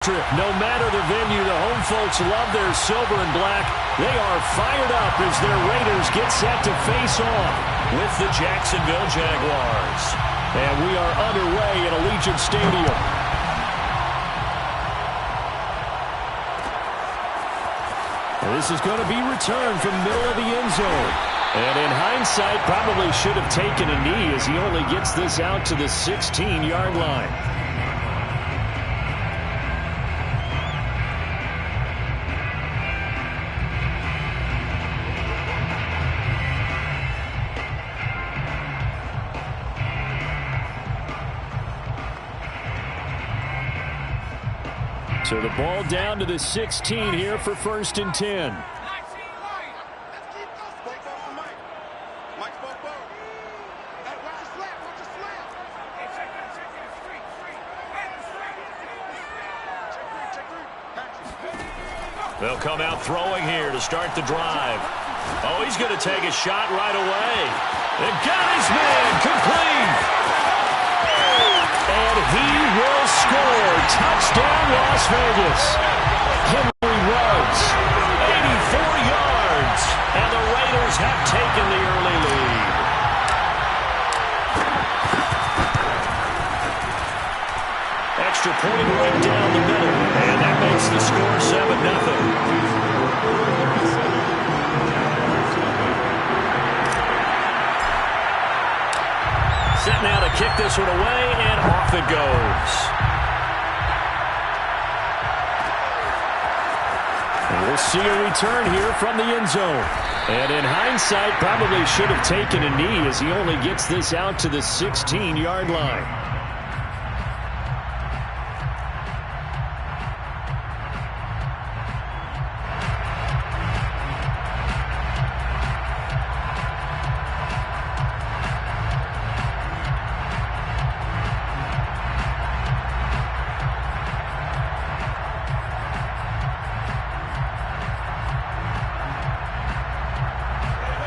No matter the venue, the home folks love their silver and black. They are fired up as their Raiders get set to face off with the Jacksonville Jaguars. And we are underway at Allegiant Stadium. This is going to be returned from middle of the end zone. And in hindsight, probably should have taken a knee as he only gets this out to the 16-yard line. So the ball down to the 16 here for 1st and 10. They'll come out throwing here to start the drive. Oh, he's going to take a shot right away. And got his man complete. And he will score. Touchdown, Las Vegas. Henry Ruggs, 84 yards. And the Raiders have taken the early lead. Extra point right down the middle. And that makes the score 7-0. Set now to kick this one away, and off it goes. And we'll see a return here from the end zone. And in hindsight, probably should have taken a knee as he only gets this out to the 16-yard line.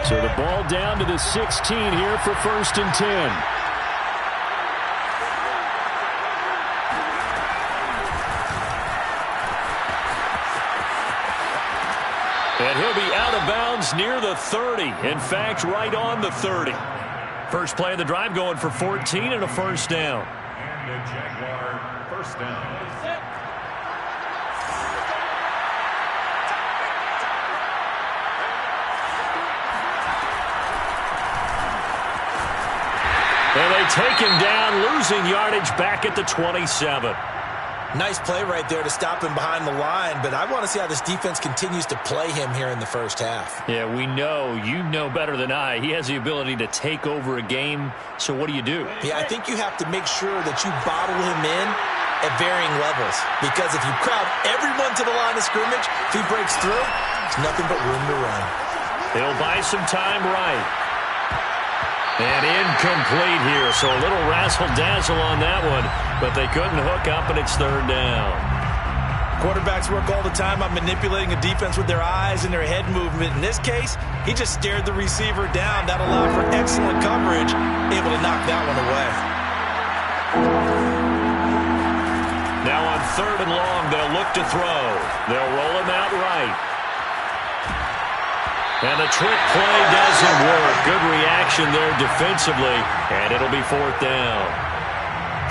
So the ball down to the 16 here for 1st and 10. And he'll be out of bounds near the 30. In fact, right on the 30. First play of the drive going for 14 and a first down. And a Jaguar first down. And they take him down, losing yardage back at the 27. Nice play right there to stop him behind the line, but I want to see how this defense continues to play him here in the first half. Yeah, we know. You know better than I. He has the ability to take over a game, so what do you do? Yeah, I think you have to make sure that you bottle him in at varying levels, because if you crowd everyone to the line of scrimmage, if he breaks through, there's nothing but room to run. He'll buy some time right. And incomplete here, so a little razzle-dazzle on that one, but they couldn't hook up, and it's 3rd down. Quarterbacks work all the time on manipulating a defense with their eyes and their head movement. In this case, he just stared the receiver down. That allowed for excellent coverage, able to knock that one away. Now on 3rd and long, they'll look to throw. They'll roll him out right. And the trick play doesn't work. Good reaction there defensively, and it'll be 4th down.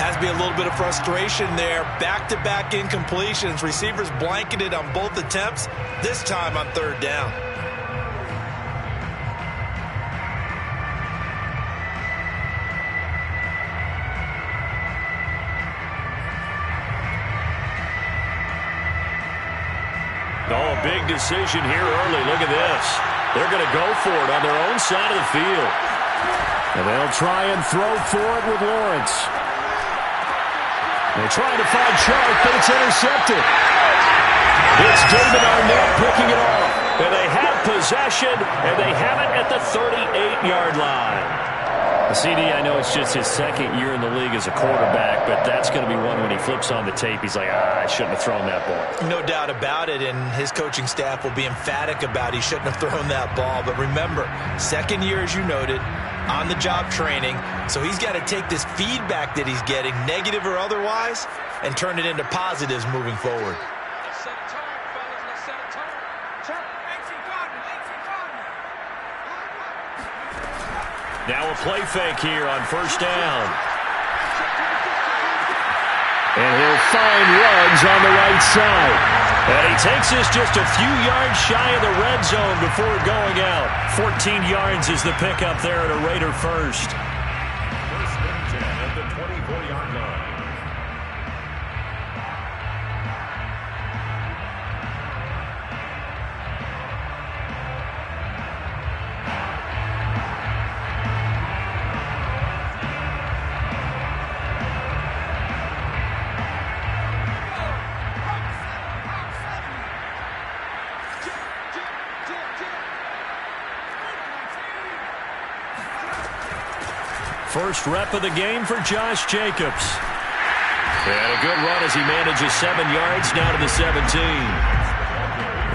Has to be a little bit of frustration there. Back-to-back incompletions. Receivers blanketed on both attempts, this time on 3rd down. Oh, a big decision here early. Look at this. They're going to go for it on their own side of the field. And they'll try and throw for it with Lawrence. They're trying to find Chark, but it's intercepted. It's David Arnett picking it off. And they have possession, and they have it at the 38-yard line. CD, I know it's just his 2nd year in the league as a quarterback, but that's going to be one when he flips on the tape, he's like, I shouldn't have thrown that ball. No doubt about it, and his coaching staff will be emphatic about he shouldn't have thrown that ball. But remember, 2nd year, as you noted, on-the-job training, so he's got to take this feedback that he's getting, negative or otherwise, and turn it into positives moving forward. Now a play fake here on first down. And he'll find Ruggs on the right side. And he takes this just a few yards shy of the red zone before going out. 14 yards is the pickup there at a Raider first. First and 10 at the 24-yard line. First rep of the game for Josh Jacobs. And a good run as he manages 7 yards now to the 17.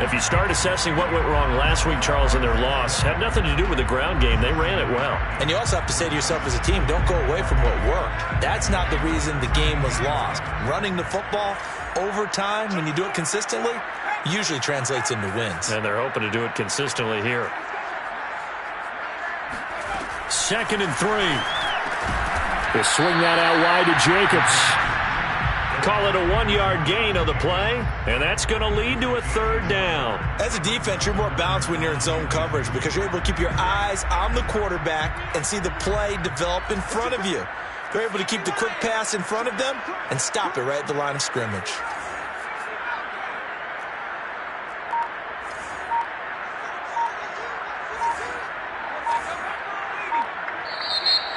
If you start assessing what went wrong last week, Charles, in their loss, had nothing to do with the ground game. They ran it well. And you also have to say to yourself as a team, don't go away from what worked. That's not the reason the game was lost. Running the football over time, when you do it consistently, usually translates into wins. And they're hoping to do it consistently here. 2nd and 3. They swing that out wide to Jacobs. Call it a 1-yard gain on the play, and that's going to lead to a 3rd down. As a defense, you're more balanced when you're in zone coverage because you're able to keep your eyes on the quarterback and see the play develop in front of you. They're able to keep the quick pass in front of them and stop it right at the line of scrimmage.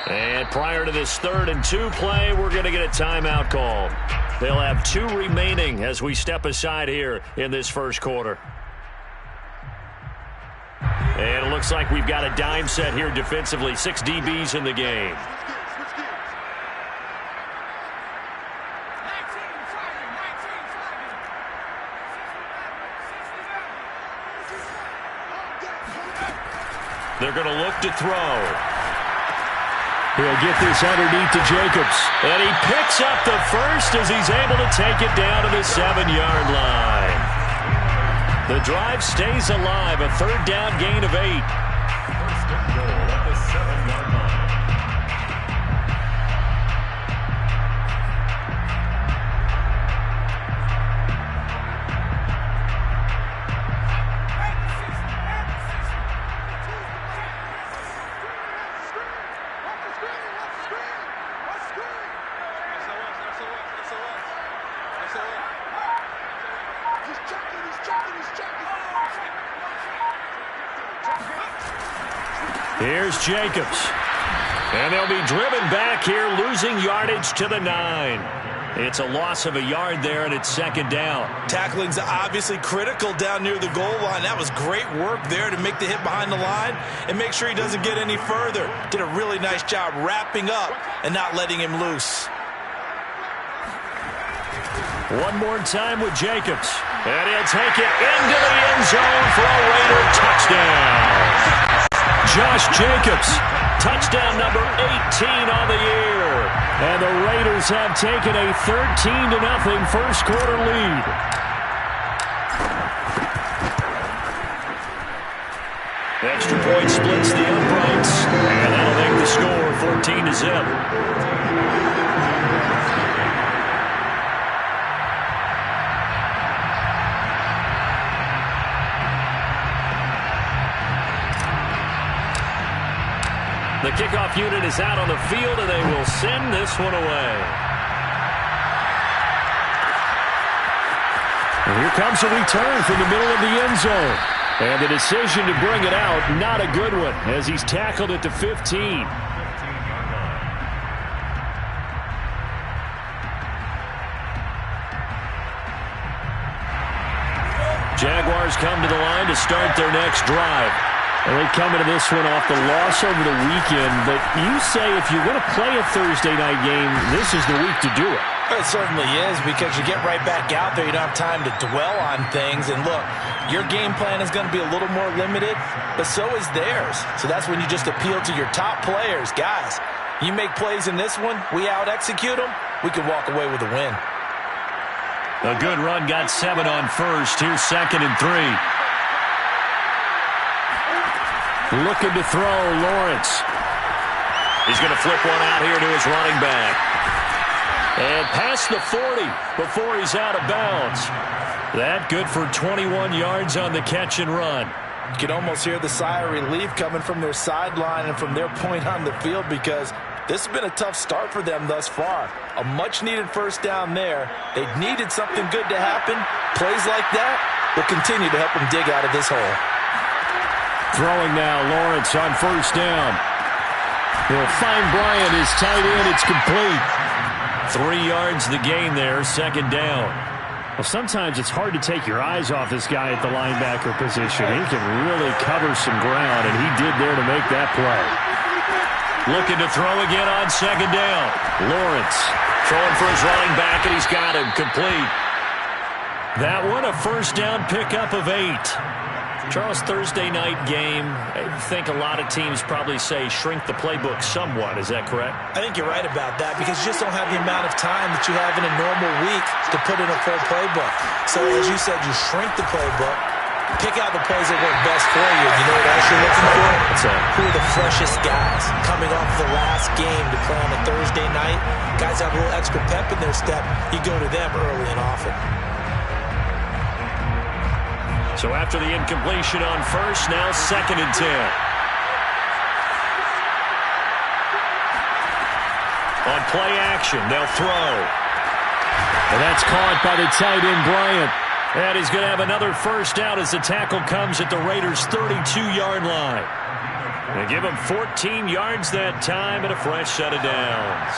And prior to this 3rd and 2 play, we're going to get a timeout call. They'll have 2 remaining as we step aside here in this first quarter. And it looks like we've got a dime set here defensively. 6 DBs in the game. They're going to look to throw. He'll get this underneath to Jacobs. And he picks up the first as he's able to take it down to the 7-yard line. The drive stays alive. A 3rd down gain of 8. First and goal at the 7-yard line. Here's Jacobs. And they'll be driven back here, losing yardage to the 9. It's a loss of a yard there, and it's 2nd down. Tackling's obviously critical down near the goal line. That was great work there to make the hit behind the line and make sure he doesn't get any further. Did a really nice job wrapping up and not letting him loose. One more time with Jacobs. And he'll take it into the end zone for a Raider touchdown. Josh Jacobs, touchdown number 18 on the year. And the Raiders have taken a 13-0 first quarter lead. Extra point splits the uprights, and that'll make the score 14-0. The kickoff unit is out on the field, and they will send this one away. And here comes a return from the middle of the end zone. And the decision to bring it out, not a good one, as he's tackled at the 15. Jaguars come to the line to start their next drive. And they come into this one off the loss over the weekend. But you say if you're going to play a Thursday night game, this is the week to do it. It certainly is, because you get right back out there. You don't have time to dwell on things. And look, your game plan is going to be a little more limited, but so is theirs. So that's when you just appeal to your top players. Guys, you make plays in this one, we out-execute them, we can walk away with a win. A good run, got 7 on first. Here's 2nd and 3. Looking to throw, Lawrence. He's going to flip one out here to his running back. And past the 40 before he's out of bounds. That good for 21 yards on the catch and run. You can almost hear the sigh of relief coming from their sideline and from their point on the field, because this has been a tough start for them thus far. A much-needed first down there. They needed something good to happen. Plays like that will continue to help them dig out of this hole. Throwing now, Lawrence on first down. He'll find Bryant, his tight end. It's complete. 3 yards the gain there, 2nd down. Well, sometimes it's hard to take your eyes off this guy at the linebacker position. He can really cover some ground, and he did there to make that play. Looking to throw again on 2nd down. Lawrence throwing for his running back, and he's got him complete. That one, a first down pickup of 8. Charles, Thursday night game, I think a lot of teams probably say shrink the playbook somewhat. Is that correct? I think you're right about that, because you just don't have the amount of time that you have in a normal week to put in a full playbook. So, as you said, you shrink the playbook, pick out the plays that work best for you. You know what else you're looking for? Who are the freshest guys coming off the last game to play on a Thursday night? Guys have a little extra pep in their step. You go to them early and often. So after the incompletion on first, now 2nd and 10. On play action, they'll throw. And that's caught by the tight end, Bryant. And he's going to have another first down as the tackle comes at the Raiders' 32-yard line. They give him 14 yards that time and a fresh set of downs.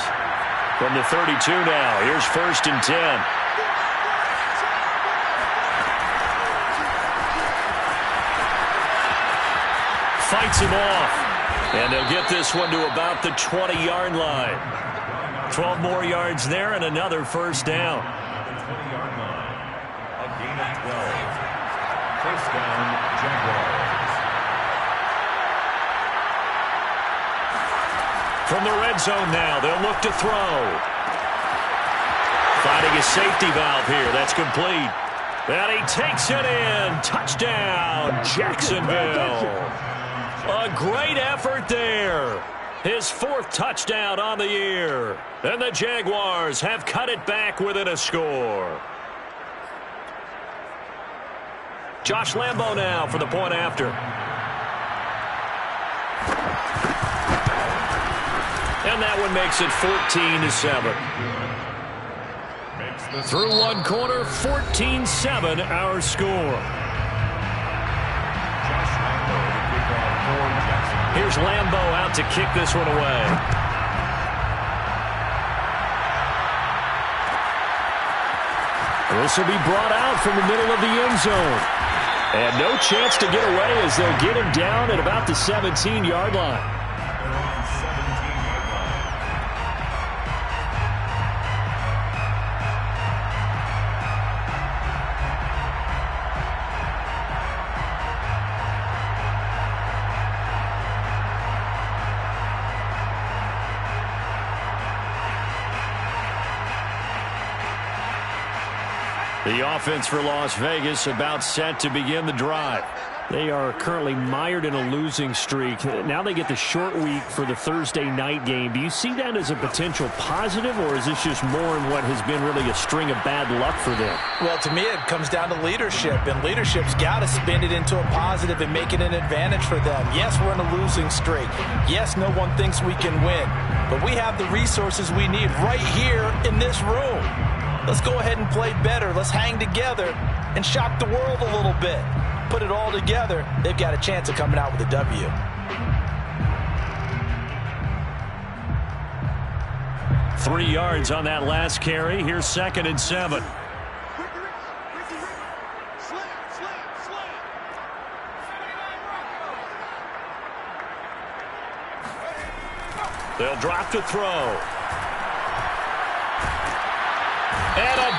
From the 32 now, here's 1st and 10. Fights him off. And they'll get this one to about the 20-yard line. 12 more yards there and another first down. 20-yard line. A gain of 12. First down, Jaguars. From the red zone now, they'll look to throw. Finding a safety valve here. That's complete. And he takes it in. Touchdown, Jacksonville. A great effort there. His 4th touchdown on the year. And the Jaguars have cut it back within a score. Josh Lambo now for the point after. And that one makes it 14-7. Through one quarter, 14-7 our score. Here's Lambo out to kick this one away. This will be brought out from the middle of the end zone. And no chance to get away as they'll get him down at about the 17-yard line. The offense for Las Vegas about set to begin the drive. They are currently mired in a losing streak. Now they get the short week for the Thursday night game. Do you see that as a potential positive, or is this just more in what has been really a string of bad luck for them? Well, to me, it comes down to leadership, and leadership's got to spin it into a positive and make it an advantage for them. Yes, we're in a losing streak. Yes, no one thinks we can win, but we have the resources we need right here in this room. Let's go ahead and play better. Let's hang together and shock the world a little bit. Put it all together, they've got a chance of coming out with a W. Three yards on that last carry. Here's 2nd and 7. They'll drop to throw.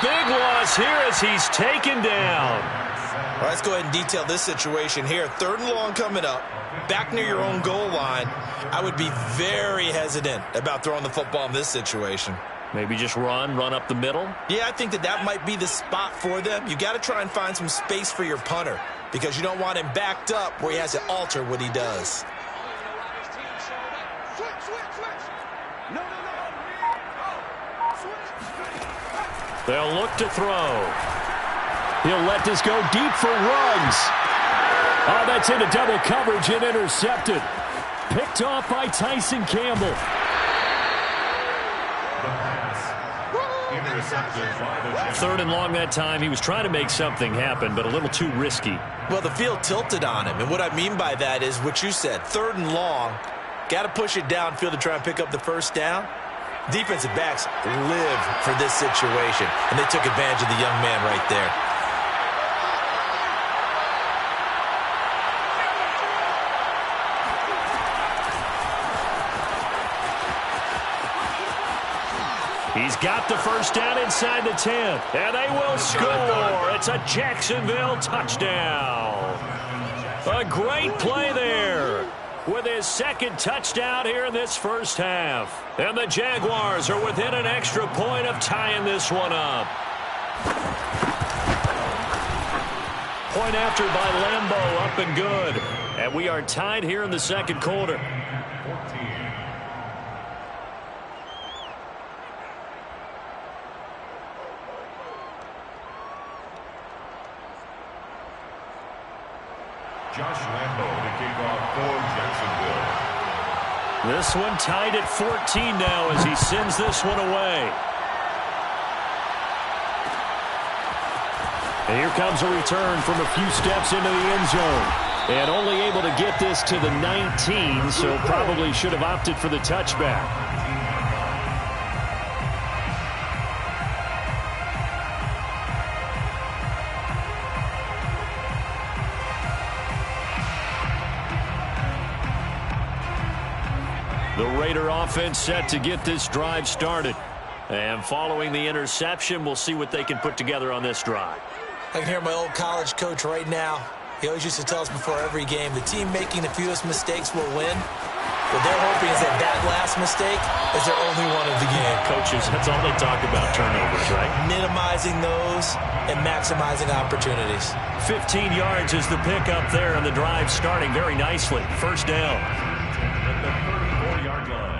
big loss here as he's taken down. All right, let's go ahead and detail this situation here. 3rd and long coming up, back near your own goal line. I would be very hesitant about throwing the football in this situation. Maybe just run up the middle? Yeah, I think that might be the spot for them. You got to try and find some space for your punter because you don't want him backed up where he has to alter what he does. They'll look to throw. He'll let this go deep for Ruggs. Oh, that's into double coverage and intercepted. Picked off by Tyson Campbell. Third and long that time. He was trying to make something happen, but a little too risky. Well, the field tilted on him, and what I mean by that is what you said. 3rd and long, got to push it downfield to try and pick up the first down. Defensive backs live for this situation, and they took advantage of the young man right there. He's got the first down inside the 10, and they will score. It's a Jacksonville touchdown. A great play there with his 2nd touchdown here in this first half. And the Jaguars are within an extra point of tying this one up. Point after by Lambeau, up and good. And we are tied here in the 2nd quarter. Josh Lambeau to kick off for Jacksonville. This one tied at 14 now as he sends this one away. And here comes a return from a few steps into the end zone. And only able to get this to the 19, so probably should have opted for the touchback. The Raider offense set to get this drive started. And following the interception, we'll see what they can put together on this drive. I can hear my old college coach right now. He always used to tell us before every game, the team making the fewest mistakes will win. What they're hoping is that last mistake is their only one of the game. Coaches, that's all they talk about, turnovers, right? Minimizing those and maximizing opportunities. 15 yards is the pickup there, and the drive starting very nicely. First down. At the 34-yard line.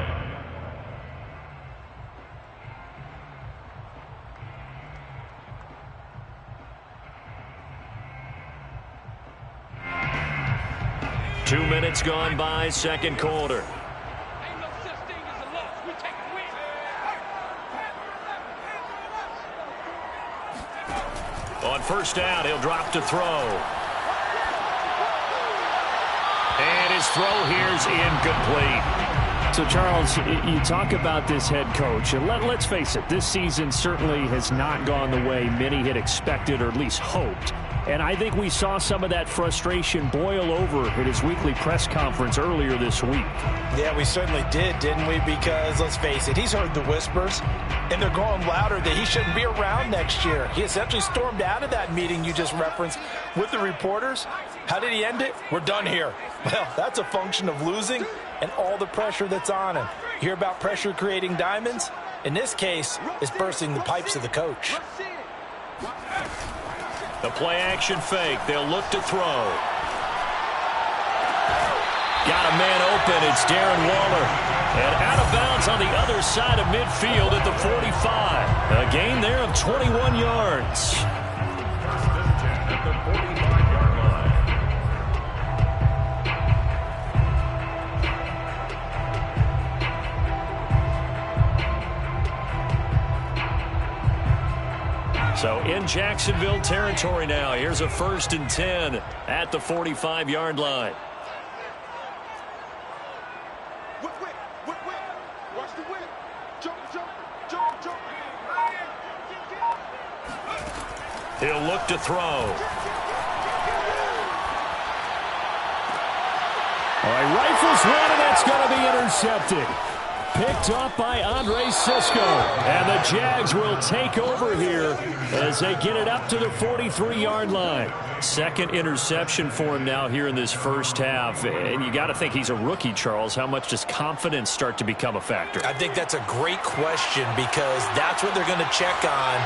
Two minutes gone by, 2nd quarter. On first down, he'll drop to throw. And his throw here's incomplete. So, Charles, you talk about this head coach, and let's face it, this season certainly has not gone the way many had expected or at least hoped. And I think we saw some of that frustration boil over at his weekly press conference earlier this week. Yeah, we certainly did, didn't we? Because, let's face it, he's heard the whispers, and they're growing louder that he shouldn't be around next year. He essentially stormed out of that meeting you just referenced with the reporters. How did he end it? We're done here. Well, that's a function of losing and all the pressure that's on him. You hear about pressure creating diamonds? In this case, it's bursting the pipes of the coach. The play-action fake. They'll look to throw. Got a man open. It's Darren Waller. And out of bounds on the other side of midfield at the 45. A gain there of 21 yards. At the 45-yard line. So in Jacksonville territory now. Here's a 1st and 10 at the 45-yard line. Watch the whip. Jump, jump, jump, jump. He'll look to throw. All right, rifles one, and that's going to be intercepted. Picked off by Andre Sisco. And the Jags will take over here as they get it up to the 43-yard line. Second interception for him now here in this first half. And you got to think he's a rookie, Charles. How much does confidence start to become a factor? I think that's a great question because that's what they're going to check on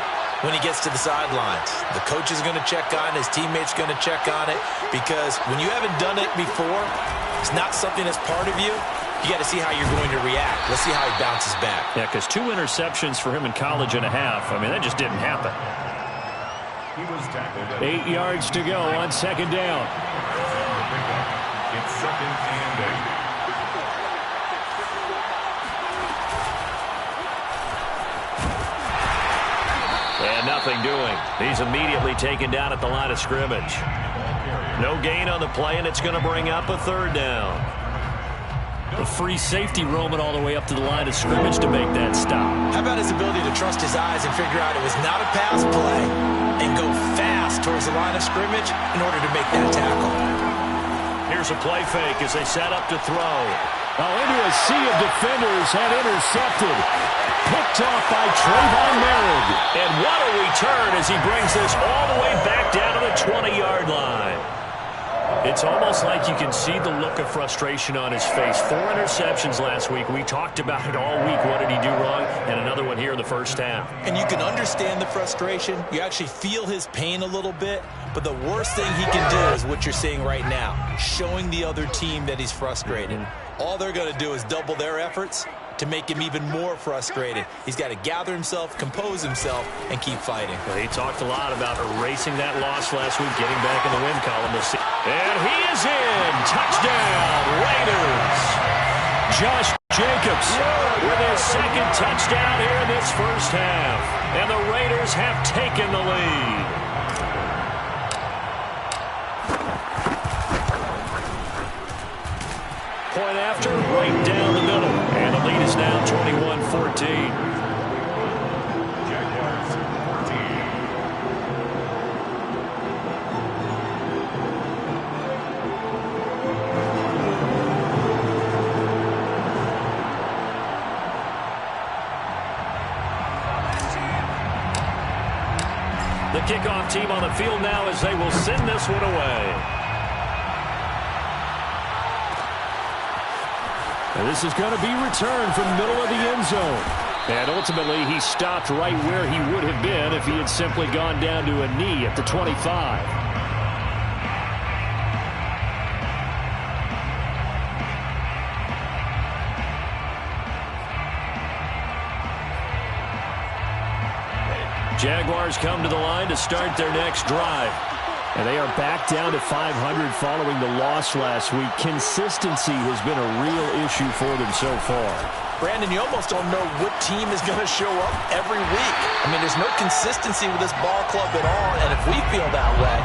when he gets to the sidelines. The coach is going to check on it. His teammates going to check on it because when you haven't done it before, it's not something that's part of you. You got to see how you're going to react. Let's see how he bounces back. Yeah, because 2 interceptions for him in college and a half. I mean, that just didn't happen. He was tackled. 8 yards to go on second down. It's second and 8. And nothing doing. He's immediately taken down at the line of scrimmage. No gain on the play, and it's going to bring up a third down. The free safety roaming all the way up to the line of scrimmage to make that stop. How about his ability to trust his eyes and figure out it was not a pass play and go fast towards the line of scrimmage in order to make that tackle? Here's a play fake as they set up to throw. Into a sea of defenders and intercepted. Picked off by Trayvon Merritt. And what a return as he brings this all the way back down to the 20-yard line. It's almost like you can see the look of frustration on his face. 4 interceptions last week. We talked about it all week. What did he do wrong? And another one here in the first half. And you can understand the frustration. You actually feel his pain a little bit. But the worst thing he can do is what you're seeing right now, showing the other team that he's frustrated. All they're going to do is double their efforts to make him even more frustrated. He's got to gather himself, compose himself, and keep fighting. Well, he talked a lot about erasing that loss last week, getting back in the win column. And he is in. Touchdown, Raiders. Josh Jacobs with his second touchdown here in this first half. And the Raiders have taken the lead. Point after, right down the middle. And the lead is now 21-14. Jaguars 14. The kickoff team on the field now as they will send this one away. And this is going to be returned from the middle of the end zone. And ultimately, he stopped right where he would have been if he had simply gone down to a knee at the 25. Jaguars come to the line to start their next drive. And they are back down to 500 following the loss last week. Consistency has been a real issue for them so far. Brandon, you almost don't know what team is going to show up every week. I mean, there's no consistency with this ball club at all, and if we feel that way,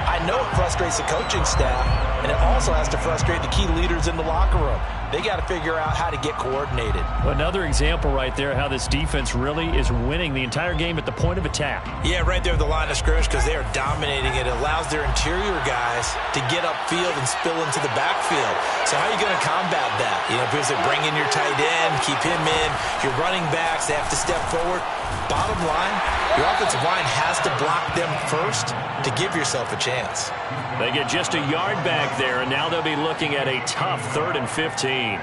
I know it frustrates the coaching staff, and it also has to frustrate the key leaders in the locker room. They got to figure out how to get coordinated. Another example right there how this defense really is winning the entire game at the point of attack. Yeah, right there at the line of scrimmage because they are dominating it. It allows their interior guys to get upfield and spill into the backfield. So how are you going to combat that? You know, because they bring in your tight end, keep him in. Your running backs, they have to step forward. Bottom line, your offensive line has to block them first to give yourself a chance. They get just a yard back there, and now they'll be looking at a tough 3rd and 15.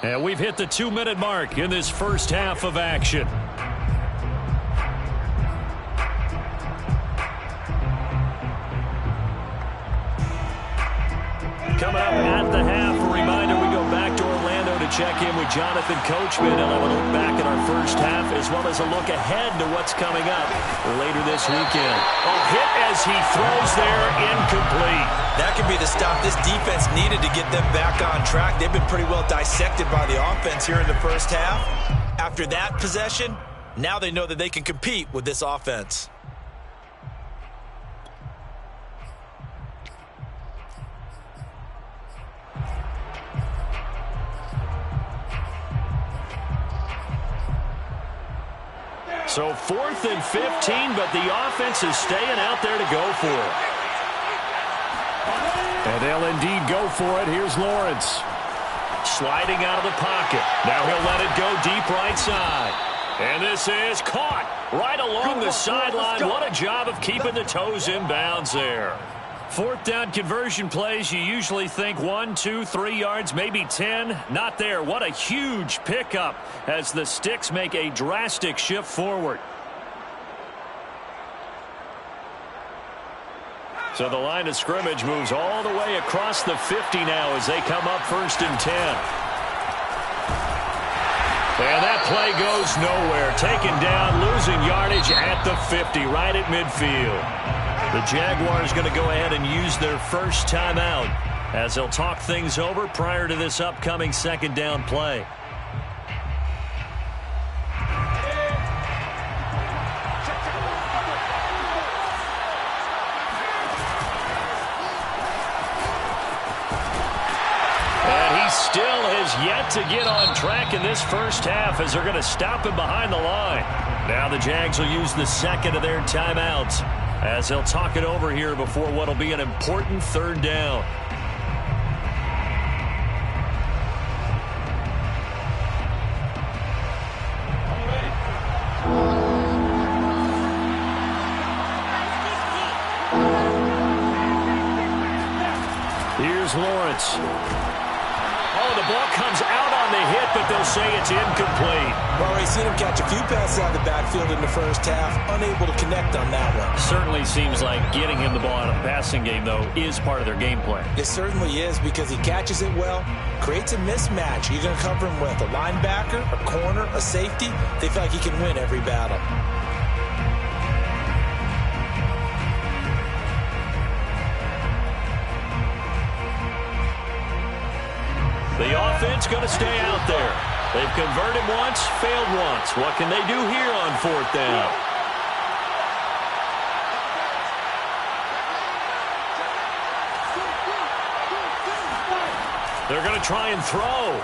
And we've hit the 2-minute mark in this first half of action. Coming up at the half, a reminder, we go back to Orlando to check in with Jonathan Coachman and have a look back at our first half as well as a look ahead to what's coming up later this weekend. A hit as he throws there, incomplete. That could be the stop this defense needed to get them back on track. They've been pretty well dissected by the offense here in the first half. After that possession, now they know that they can compete with this offense. So 4th and 15, but the offense is staying out there to go for it. And they'll indeed go for it. Here's Lawrence. Sliding out of the pocket. Now he'll let it go deep right side. And this is caught right along the sideline. What a job of keeping the toes in bounds there. Fourth down conversion plays, you usually think 1, 2, 3 yards, maybe 10. Not there. What a huge pickup as the Sticks make a drastic shift forward. So the line of scrimmage moves all the way across the 50 now as they come up 1st and 10. And that play goes nowhere. Taken down, losing yardage at the 50, right at midfield. The Jaguars going to go ahead and use their first timeout as they'll talk things over prior to this upcoming 2nd down play. Still has yet to get on track in this first half as they're going to stop him behind the line. Now the Jags will use the 2nd of their timeouts as they'll talk it over here before what will be an important 3rd down. Here's Lawrence. Oh, the ball comes out on the hit, but they'll say it's incomplete. Well, we've seen him catch a few passes out of the backfield in the first half, unable to connect on that one. Certainly seems like getting him the ball out of the passing game, though, is part of their game plan. It certainly is because he catches it well, creates a mismatch. You're going to cover him with a linebacker, a corner, a safety. They feel like he can win every battle. The offense going to stay out there. They've converted once, failed once. What can they do here on 4th down? They're going to try and throw.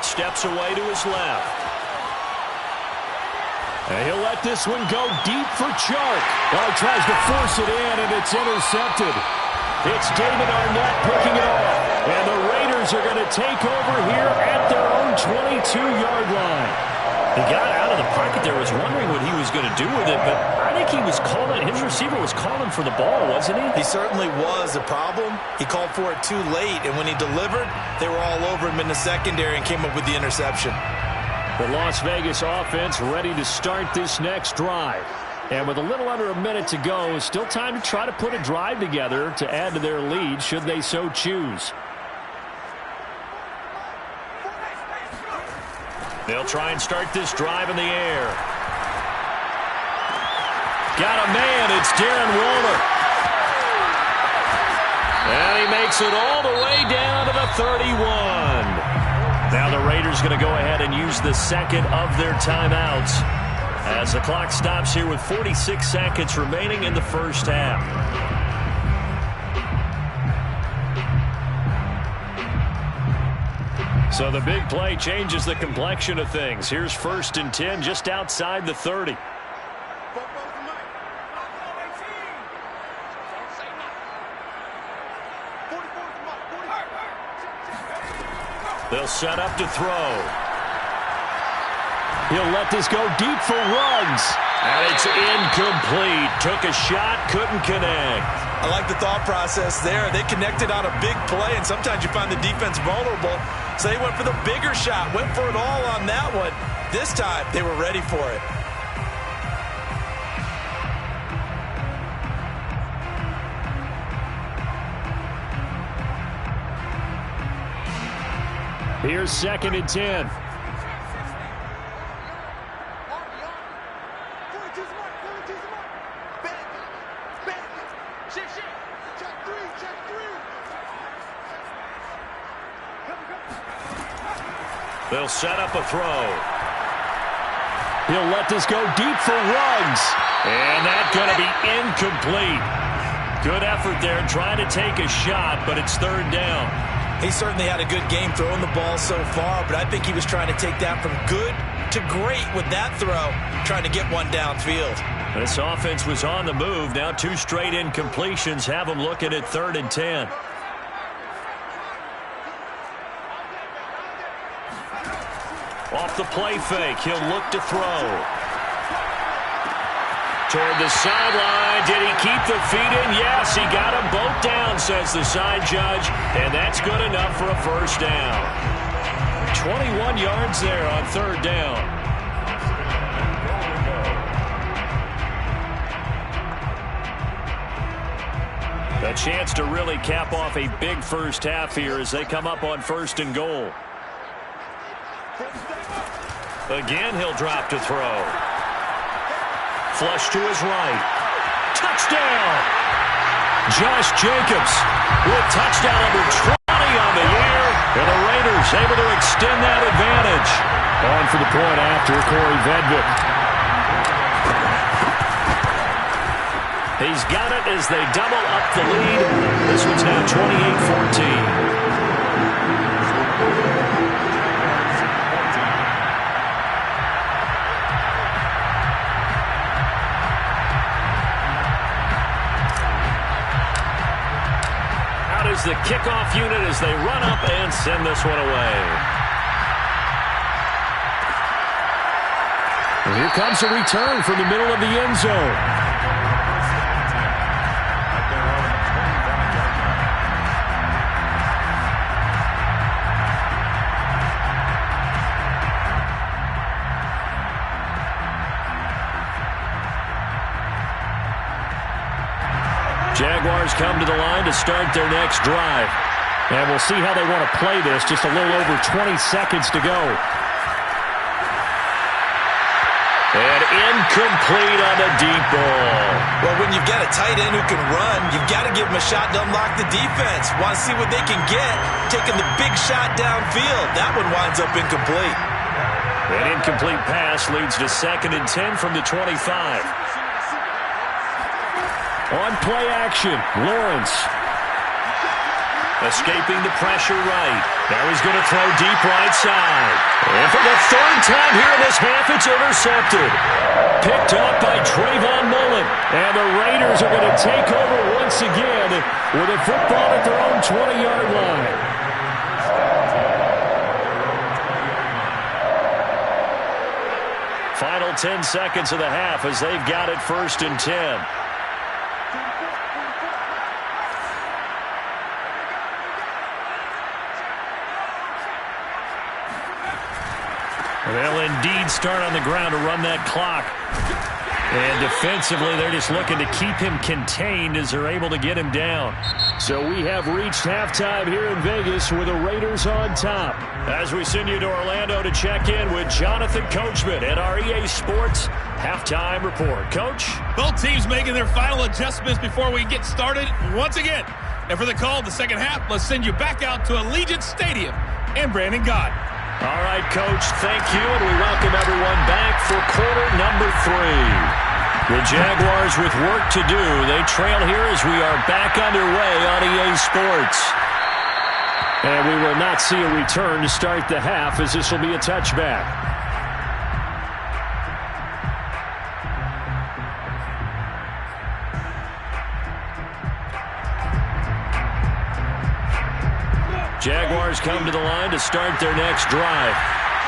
Steps away to his left. And he'll let this one go deep for Chark. Oh, he tries to force it in, and it's intercepted. It's David Arnett picking it off. And the Raiders are going to take over here at their own 22-yard line. He got out of the pocket there, was wondering what he was going to do with it, but I think he was calling, his receiver was calling for the ball, wasn't he? He certainly was. The problem, he called for it too late, and when he delivered, they were all over him in the secondary and came up with the interception. The Las Vegas offense ready to start this next drive. And with a little under a minute to go, still time to try to put a drive together to add to their lead should they so choose. They'll try and start this drive in the air. Got a man. It's Darren Waller. And he makes it all the way down to the 31. Now the Raiders going to go ahead and use the 2nd of their timeouts as the clock stops here with 46 seconds remaining in the first half. So the big play changes the complexion of things. Here's 1st and 10 just outside the 30. They'll set up to throw. He'll let this go deep for Ruggs. And it's incomplete. Took a shot, couldn't connect. I like the thought process there. They connected on a big play, and sometimes you find the defense vulnerable. So they went for the bigger shot, went for it all on that one. This time, they were ready for it. Here's 2nd and 10. They'll set up a throw. He'll let this go deep for Ruggs. And that's going to be incomplete. Good effort there trying to take a shot, but it's 3rd down. He certainly had a good game throwing the ball so far, but I think he was trying to take that from good to great with that throw, trying to get one downfield. This offense was on the move. Now 2 straight incompletions have them looking at 3rd and 10. Off the play fake, he'll look to throw. Toward the sideline. Did he keep the feet in? Yes, he got them both down, says the side judge. And that's good enough for a first down. 21 yards there on 3rd down. A chance to really cap off a big first half here as they come up on 1st and goal. Again, he'll drop to throw. Flush to his right. Touchdown! Josh Jacobs with touchdown number 20 on the year. And the Raiders able to extend that advantage. On for the point after, Corey Vedvik. He's got it as they double up the lead. This one's now 28-14. Out is the kickoff unit as they run up and send this one away. And here comes a return from the middle of the end zone. Jaguars come to the line to start their next drive. And we'll see how they want to play this. Just a little over 20 seconds to go. And incomplete on the deep ball. Well, when you've got a tight end who can run, you've got to give him a shot to unlock the defense. Want to see what they can get. Taking the big shot downfield. That one winds up incomplete. An incomplete pass leads to 2nd and 10 from the 25. On play action, Lawrence. Escaping the pressure right. Now he's going to throw deep right side. And for the 3rd time here in this half, it's intercepted. Picked up by Trayvon Mullen. And the Raiders are going to take over once again with a football at their own 20-yard line. Final 10 seconds of the half as they've got it 1st and 10. They'll indeed start on the ground to run that clock. And defensively, they're just looking to keep him contained as they're able to get him down. So we have reached halftime here in Vegas with the Raiders on top. As we send you to Orlando to check in with Jonathan Coachman at our EA Sports Halftime Report. Coach? Both teams making their final adjustments before we get started once again. And for the call of the second half, let's send you back out to Allegiant Stadium and Brandon Gott. All right, Coach, thank you, and we welcome everyone back for quarter number 3. The Jaguars with work to do. They trail here as we are back underway on EA Sports. And we will not see a return to start the half as this will be a touchback. Jaguars come to the line to start their next drive.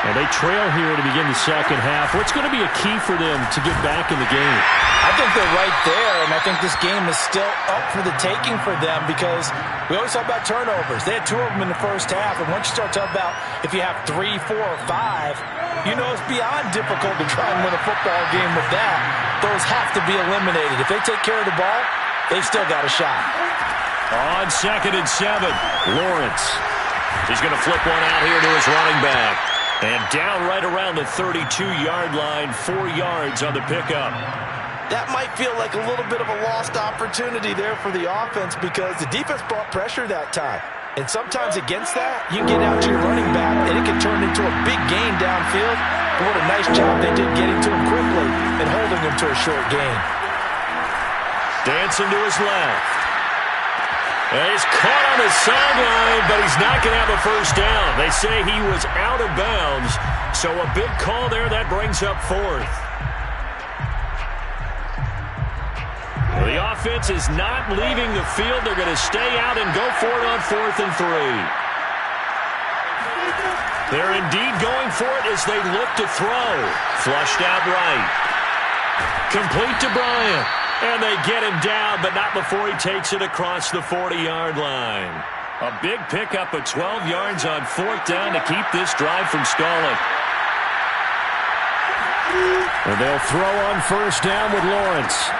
And they trail here to begin the second half. What's going to be a key for them to get back in the game? I think they're right there, and I think this game is still up for the taking for them because we always talk about turnovers. They had 2 of them in the first half, and once you start talking about if you have 3, 4, or 5, you know it's beyond difficult to try and win a football game with that. Those have to be eliminated. If they take care of the ball, they've still got a shot. On 2nd and 7, Lawrence. He's going to flip one out here to his running back. And down right around the 32-yard line, 4 yards on the pickup. That might feel like a little bit of a lost opportunity there for the offense because the defense brought pressure that time. And sometimes against that, you can get out to your running back, and it can turn into a big gain downfield. But what a nice job they did getting to him quickly and holding him to a short gain. Dancing to his left. And he's caught on the sideline, but he's not going to have a first down. They say he was out of bounds, so a big call there. That brings up 4th. The offense is not leaving the field. They're going to stay out and go for it on 4th and 3. They're indeed going for it as they look to throw. Flushed out right. Complete to Bryant. And they get him down, but not before he takes it across the 40-yard line. A big pickup of 12 yards on 4th down to keep this drive from stalling. And they'll throw on 1st down with Lawrence.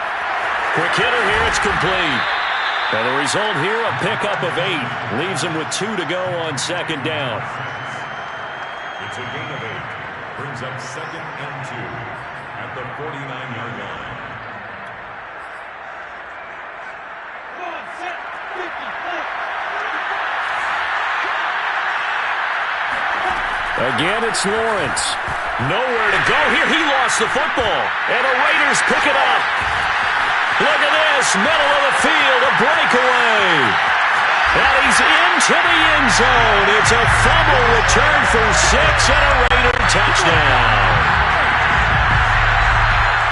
Quick hitter here, it's complete. And the result here, a pickup of 8. Leaves him with 2 to go on 2nd down. It's a gain of 8. Brings up 2nd and 2 at the 49-yard line. Again, it's Lawrence. Nowhere to go here. He lost the football. And the Raiders pick it up. Look at this. Middle of the field. A breakaway. And he's into the end zone. It's a fumble return for 6 and a Raider touchdown.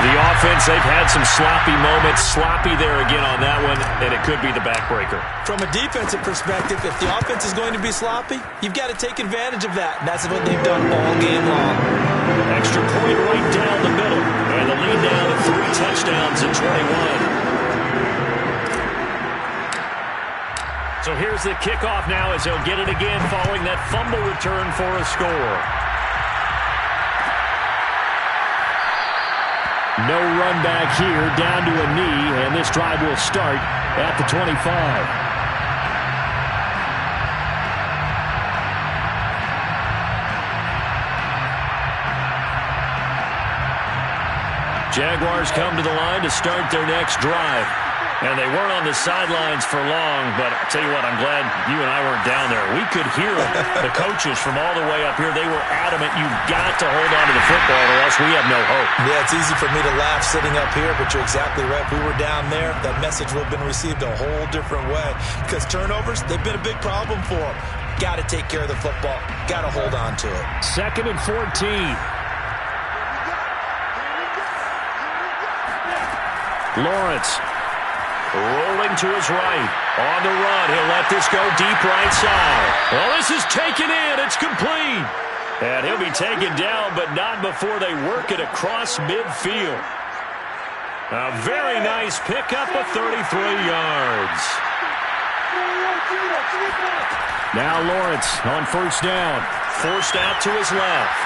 The offense, they've had some sloppy moments. Sloppy there again on that one, and it could be the backbreaker. From a defensive perspective, if the offense is going to be sloppy, you've got to take advantage of that. And that's what they've done all game long. Extra point right down the middle. And the lead down to 3 touchdowns at 21. So here's the kickoff now as they'll get it again following that fumble return for a score. No run back here, down to a knee, and this drive will start at the 25. Jaguars come to the line to start their next drive. And they weren't on the sidelines for long, but I'll tell you what, I'm glad you and I weren't down there. We could hear the coaches from all the way up here. They were adamant, you've got to hold on to the football or else we have no hope. Yeah, it's easy for me to laugh sitting up here, but you're exactly right. If we were down there, that message would have been received a whole different way. Because turnovers, they've been a big problem for them. Got to take care of the football. Got to hold on to it. 2nd and 14. Lawrence. Rolling to his right. On the run. He'll let this go deep right side. Well, this is taken in. It's complete. And he'll be taken down, but not before they work it across midfield. A very nice pickup of 33 yards. Now Lawrence on 1st down. Forced out to his left.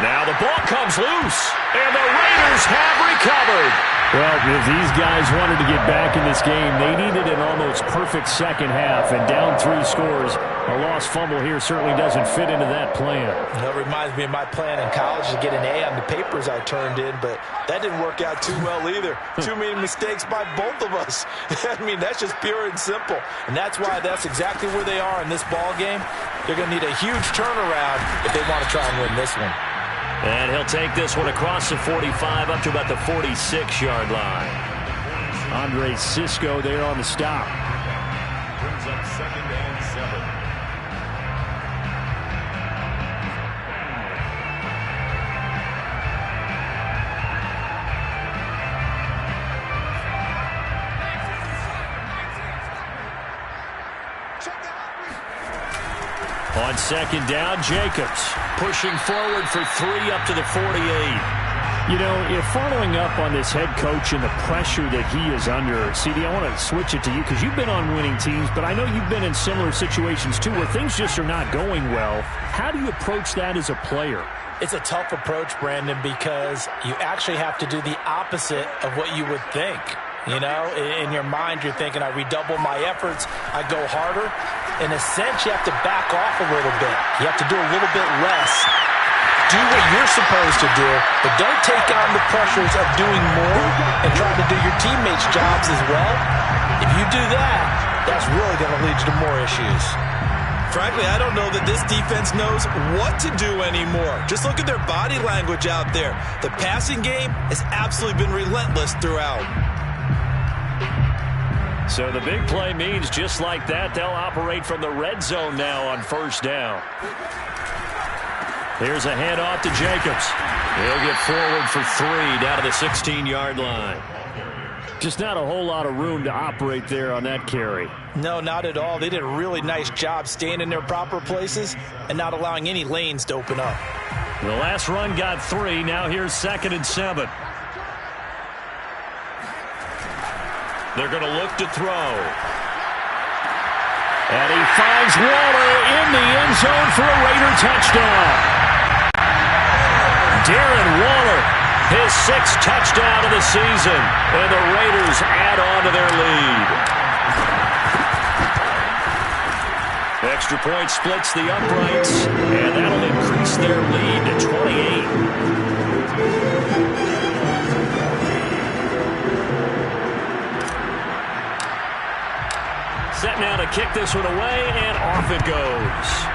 Now the ball comes loose. And the Raiders have recovered. Well, if these guys wanted to get back in this game, they needed an almost perfect second half, and down 3 scores. A lost fumble here certainly doesn't fit into that plan. That reminds me of my plan in college to get an A on the papers I turned in, but that didn't work out too well either. Too many mistakes by both of us. I mean, that's just pure and simple. And that's why that's exactly where they are in this ball game. They're going to need a huge turnaround if they want to try and win this one. And he'll take this one across the 45 up to about the 46-yard line. Andre Cisco there on the stop. Brings up 2nd and 7. On 2nd down, Jacobs pushing forward for 3 up to the 48. You know, if following up on this head coach and the pressure that he is under, CD, I want to switch it to you because you've been on winning teams, but I know you've been in similar situations too where things just are not going well. How do you approach that as a player? It's a tough approach, Brandon, because you actually have to do the opposite of what you would think. You know, in your mind, you're thinking, I redouble my efforts, I go harder. In a sense, you have to back off a little bit. You have to do a little bit less. Do what you're supposed to do, but don't take on the pressures of doing more and trying to do your teammates' jobs as well. If you do that, that's really going to lead you to more issues. Frankly, I don't know that this defense knows what to do anymore. Just look at their body language out there. The passing game has absolutely been relentless throughout. So the big play means just like that, they'll operate from the red zone now on 1st down. Here's a handoff to Jacobs. He'll get forward for 3 down to the 16-yard line. Just not a whole lot of room to operate there on that carry. No, not at all. They did a really nice job staying in their proper places and not allowing any lanes to open up. The last run got 3. Now here's 2nd and 7. They're going to look to throw. And he finds Waller in the end zone for a Raider touchdown. Darren Waller, his 6th touchdown of the season, and the Raiders add on to their lead. Extra point splits the uprights, and that'll increase their lead to 28. Set now to kick this one away, and off it goes.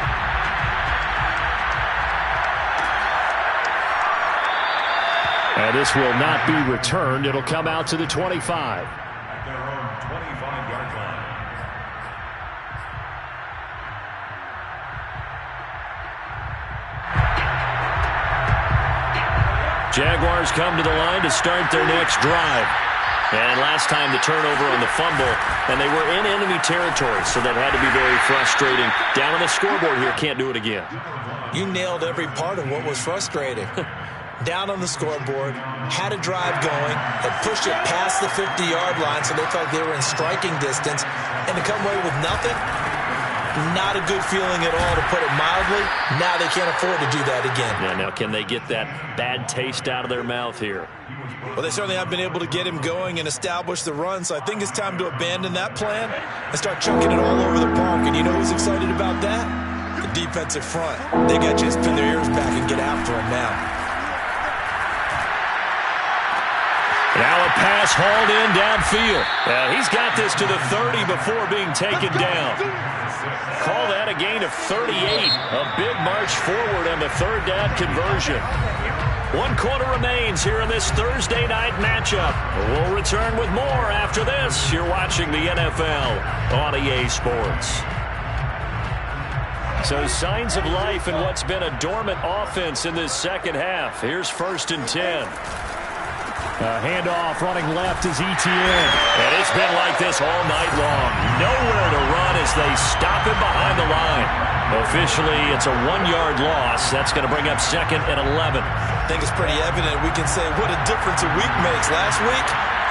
And this will not be returned. It'll come out to the 25. At their own 25-yard line. Jaguars come to the line to start their next drive. And last time the turnover on the fumble, and they were in enemy territory, so that had to be very frustrating. Down on the scoreboard here, can't do it again. You nailed every part of what was frustrating. Down on the scoreboard, had a drive going, had pushed it past the 50-yard line so they felt like they were in striking distance, and to come away with nothing, not a good feeling at all, to put it mildly. Now they can't afford to do that again. Yeah, now can they get that bad taste out of their mouth here? Well, they certainly have been able to get him going and establish the run, so I think it's time to abandon that plan and start chucking it all over the park. And you know who's excited about that? The defensive front. They got to just pin their ears back and get after him now. Now a pass hauled in downfield. He's got this to the 30 before being taken down. Call that a gain of 38. A big march forward on the 3rd down conversion. 1 quarter remains here in this Thursday night matchup. We'll return with more after this. You're watching the NFL on EA Sports. So signs of life in what's been a dormant offense in this second half. Here's 1st and 10. Handoff running left is ETN. And it's been like this all night long. Nowhere to run as they stop him behind the line. Officially, it's a 1-yard loss. That's going to bring up 2nd and 11. I think it's pretty evident. We can say what a difference a week makes. Last week,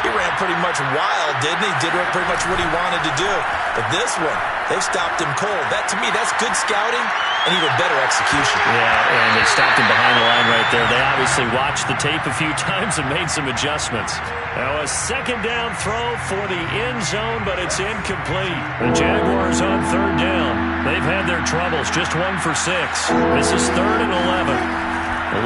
he ran pretty much wild, didn't he? Did pretty much what he wanted to do. But this one, they stopped him cold. That, to me, that's good scouting and even better execution. Yeah, and they stopped him behind the line right there. They obviously watched the tape a few times and made some adjustments. Now a 2nd down throw for the end zone, but it's incomplete. The Jaguars on 3rd down. They've had their troubles, just 1 for 6. This is 3rd and 11.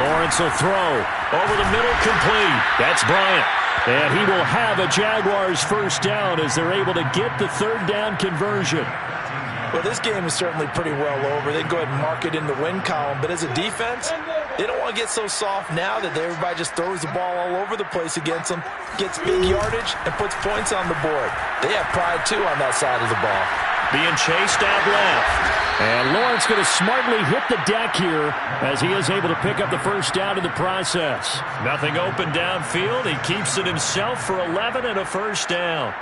Lawrence will throw over the middle, complete. That's Bryant. And he will have a Jaguars 1st down as they're able to get the 3rd down conversion. Well, this game is certainly pretty well over. They go ahead and mark it in the win column. But as a defense, they don't want to get so soft now that everybody just throws the ball all over the place against them, gets big yardage, and puts points on the board. They have pride, too, on that side of the ball. Being chased out left. And Lawrence going to smartly hit the deck here as he is able to pick up the 1st down in the process. Nothing open downfield. He keeps it himself for 11 and a 1st down.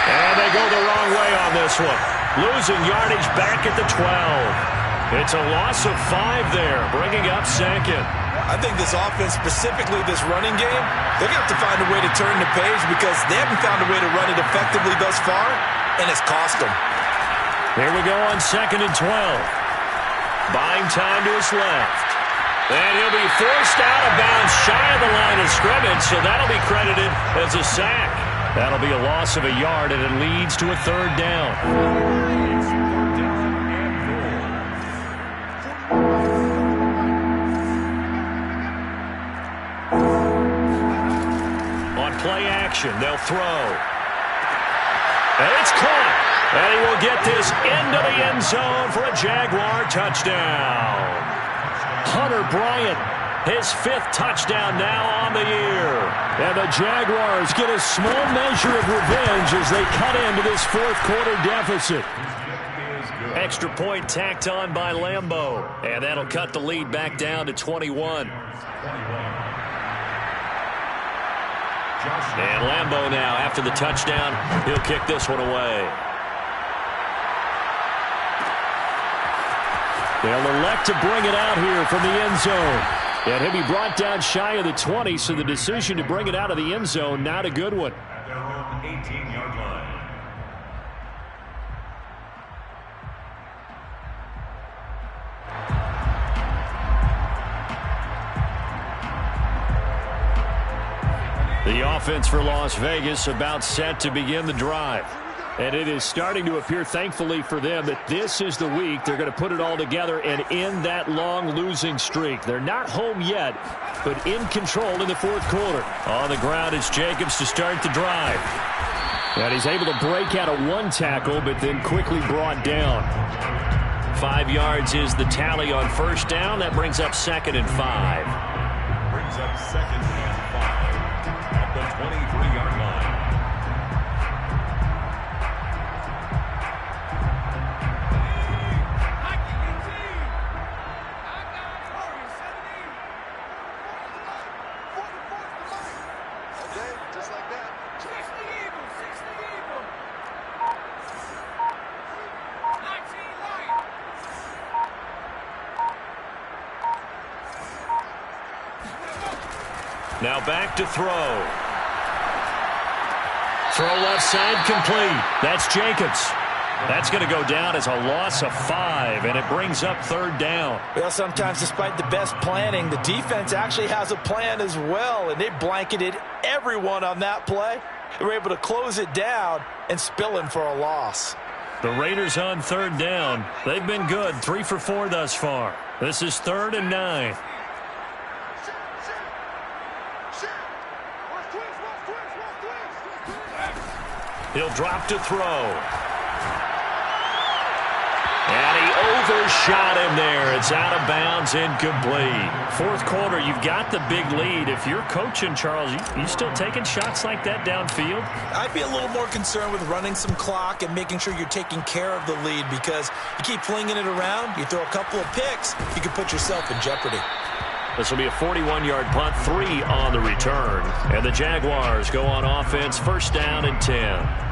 And they go the wrong way on this one. Losing yardage back at the 12. It's a loss of 5 there, bringing up 2nd. I think this offense, specifically this running game, they're going to have to find a way to turn the page because they haven't found a way to run it effectively thus far, and it's cost them. Here we go on 2nd and 12. Buying time to his left. And he'll be forced out of bounds shy of the line of scrimmage, so that'll be credited as a sack. That'll be a loss of a yard, and it leads to a 3rd down. Play action. They'll throw. And it's caught. And he will get this into the end zone for a Jaguar touchdown. Hunter Bryant His 5th touchdown now on the year. And the Jaguars get a small measure of revenge as they cut into this 4th quarter deficit. Extra point tacked on by Lambeau. And that'll cut the lead back down to 21. And Lambeau now, after the touchdown, he'll kick this one away. They'll elect to bring it out here from the end zone. And he'll be brought down shy of the 20, so the decision to bring it out of the end zone, not a good one. At their own 18-yard line. The offense for Las Vegas about set to begin the drive. And it is starting to appear, thankfully for them, that this is the week they're going to put it all together and end that long losing streak. They're not home yet, but in control in the 4th quarter. On the ground, it's Jacobs to start the drive. And he's able to break out of 1 tackle, but then quickly brought down. 5 yards is the tally on 1st down. That brings up 2nd and 5. Brings up 2nd and 5 at the 23-yard line. Now back to throw. Throw left side complete. That's Jacobs. That's going to go down as a loss of 5, and it brings up 3rd down. Well, sometimes despite the best planning, the defense actually has a plan as well, and they blanketed everyone on that play. They were able to close it down and spill in for a loss. The Raiders on 3rd down. They've been good, 3 for 4 thus far. This is 3rd and 9. He'll drop to throw. And he overshot him there. It's out of bounds, incomplete. 4th quarter, you've got the big lead. If you're coaching, Charles, you still taking shots like that downfield? I'd be a little more concerned with running some clock and making sure you're taking care of the lead, because you keep flinging it around, you throw a couple of picks, you can put yourself in jeopardy. This will be a 41-yard punt, 3 on the return. And the Jaguars go on offense, 1st down and 10.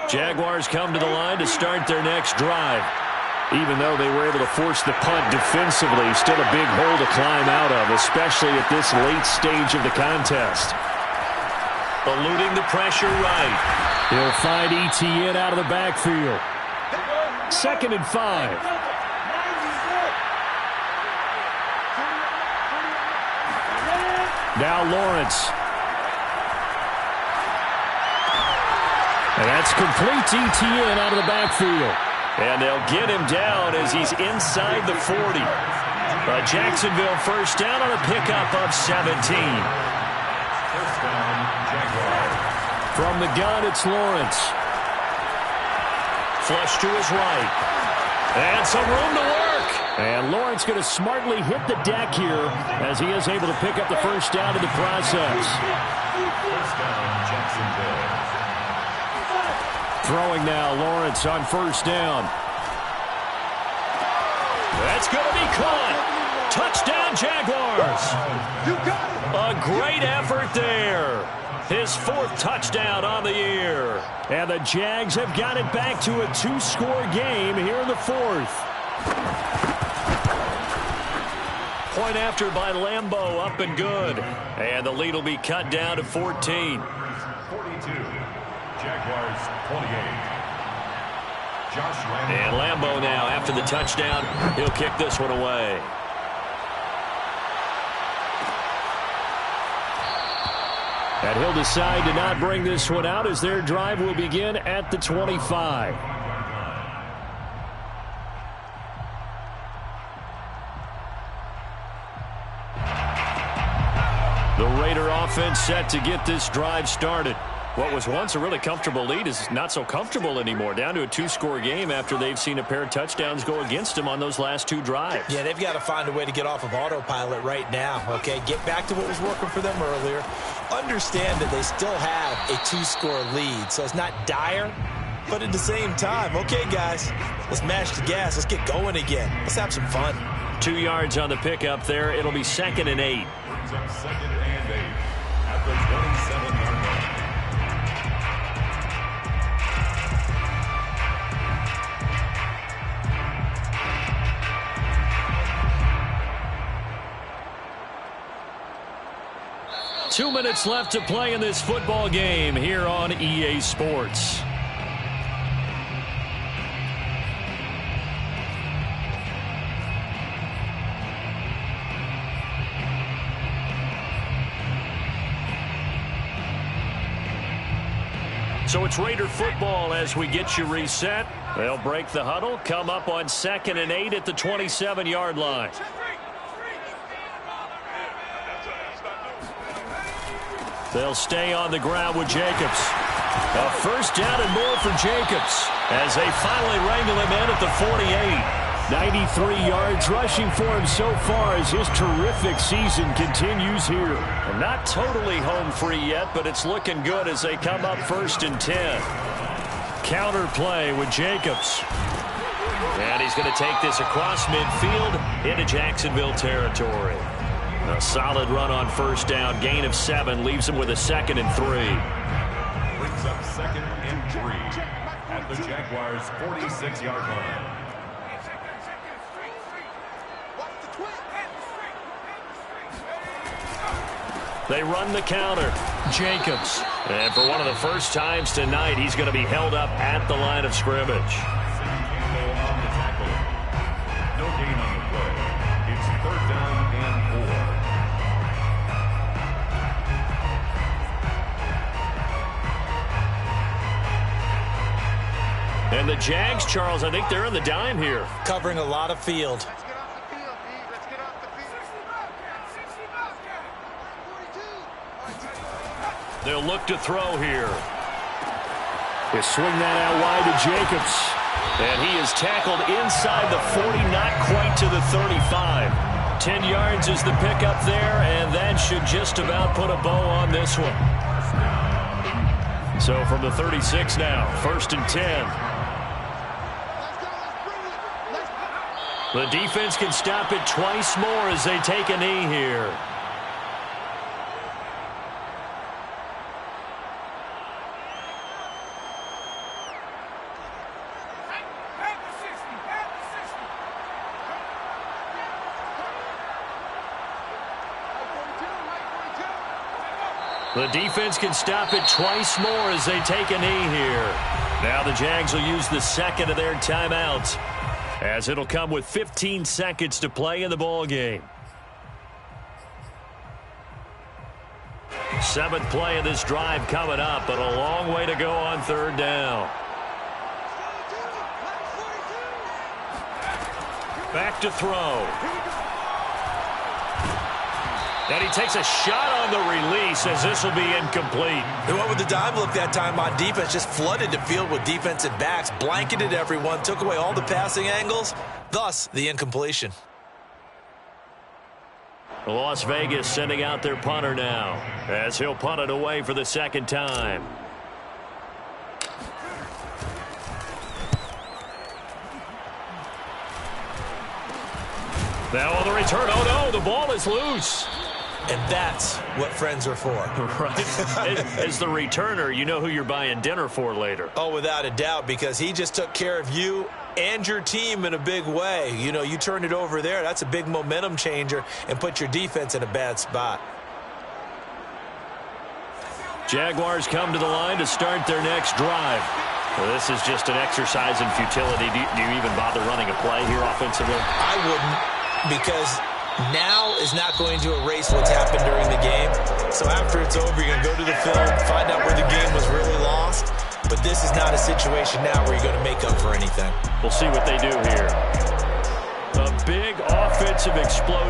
Jaguars come to the line to start their next drive. Even though they were able to force the punt defensively, still a big hole to climb out of, especially at this late stage of the contest. Eluding the pressure right. He'll find ETN out of the backfield. 2nd and 5. Now Lawrence. And that's complete to ETN out of the backfield. And they'll get him down as he's inside the 40. Jacksonville 1st down on a pickup of 17. 1st down, Jaguars. From the gun, it's Lawrence. Flush to his right. And some room to work. And Lawrence going to smartly hit the deck here as he is able to pick up the 1st down in the process. 1st down, Jacksonville. Throwing now, Lawrence on 1st down. That's going to be caught. Touchdown, Jaguars. A great effort there. His 4th touchdown on the year. And the Jags have got it back to a 2-score game here in the 4th. Point after by Lambeau, up and good. And the lead will be cut down to 14. 42. Jaguars 28. Josh Lambeau. And Lambeau now, after the touchdown, he'll kick this one away. And he'll decide to not bring this one out as their drive will begin at the 25. The Raider offense set to get this drive started. What was once a really comfortable lead is not so comfortable anymore. Down to a 2-score game after they've seen a pair of touchdowns go against them on those last 2 drives. Yeah, they've got to find a way to get off of autopilot right now, okay? Get back to what was working for them earlier. Understand that they still have a 2-score lead, so it's not dire, but at the same time, okay, guys, let's mash the gas. Let's get going again. Let's have some fun. 2 yards on the pickup there. It'll be 2nd and 8. Brings up 2nd and 8 at the 27-yard line. Two minutes left to play in this football game here on EA Sports. So it's Raider football as we get you reset. They'll break the huddle, come up on 2nd and 8 at the 27-yard line. They'll stay on the ground with Jacobs. A first down and more for Jacobs as they finally wrangle him in at the 48. 93 yards rushing for him so far as his terrific season continues here. And not totally home free yet, but it's looking good as they come up 1st and 10. Counter play with Jacobs. And he's going to take this across midfield into Jacksonville territory. A solid run on 1st down, gain of 7, leaves him with a 2nd and 3. Brings up 2nd and 3 at the Jaguars' 46-yard line. They run the counter. Jacobs. And for one of the first times tonight, he's going to be held up at the line of scrimmage. On the tackle. No gain on the play. It's 3rd down and 4. And the Jags, Charles, I think they're in the dime here. Covering a lot of field. They'll look to throw here. They swing that out wide to Jacobs. And he is tackled inside the 40, not quite to the 35. 10 yards is the pickup there, and that should just about put a bow on this one. So from the 36 now, 1st and 10. The defense can stop it twice more as they take a knee here. The defense can stop it twice more as they take a knee here. Now the Jags will use the 2nd of their timeouts as it'll come with 15 seconds to play in the ball game. 7th play of this drive coming up, but a long way to go on 3rd down. Back to throw. And he takes a shot on the release as this will be incomplete. They went with the dime look that time on defense, just flooded the field with defensive backs, blanketed everyone, took away all the passing angles, thus the incompletion. Las Vegas sending out their punter now as he'll punt it away for the 2nd time. Now on the return, oh no, the ball is loose. And that's what friends are for. Right. As the returner, you know who you're buying dinner for later. Oh, without a doubt, because he just took care of you and your team in a big way. You know, you turned it over there. That's a big momentum changer and put your defense in a bad spot. Jaguars come to the line to start their next drive. Well, this is just an exercise in futility. Do you even bother running a play here offensively? I wouldn't, because now is not going to erase what's happened during the game. So after it's over, you're going to go to the film, find out where the game was really lost. But this is not a situation now where you're going to make up for anything. We'll see what they do here. A big offensive explosion.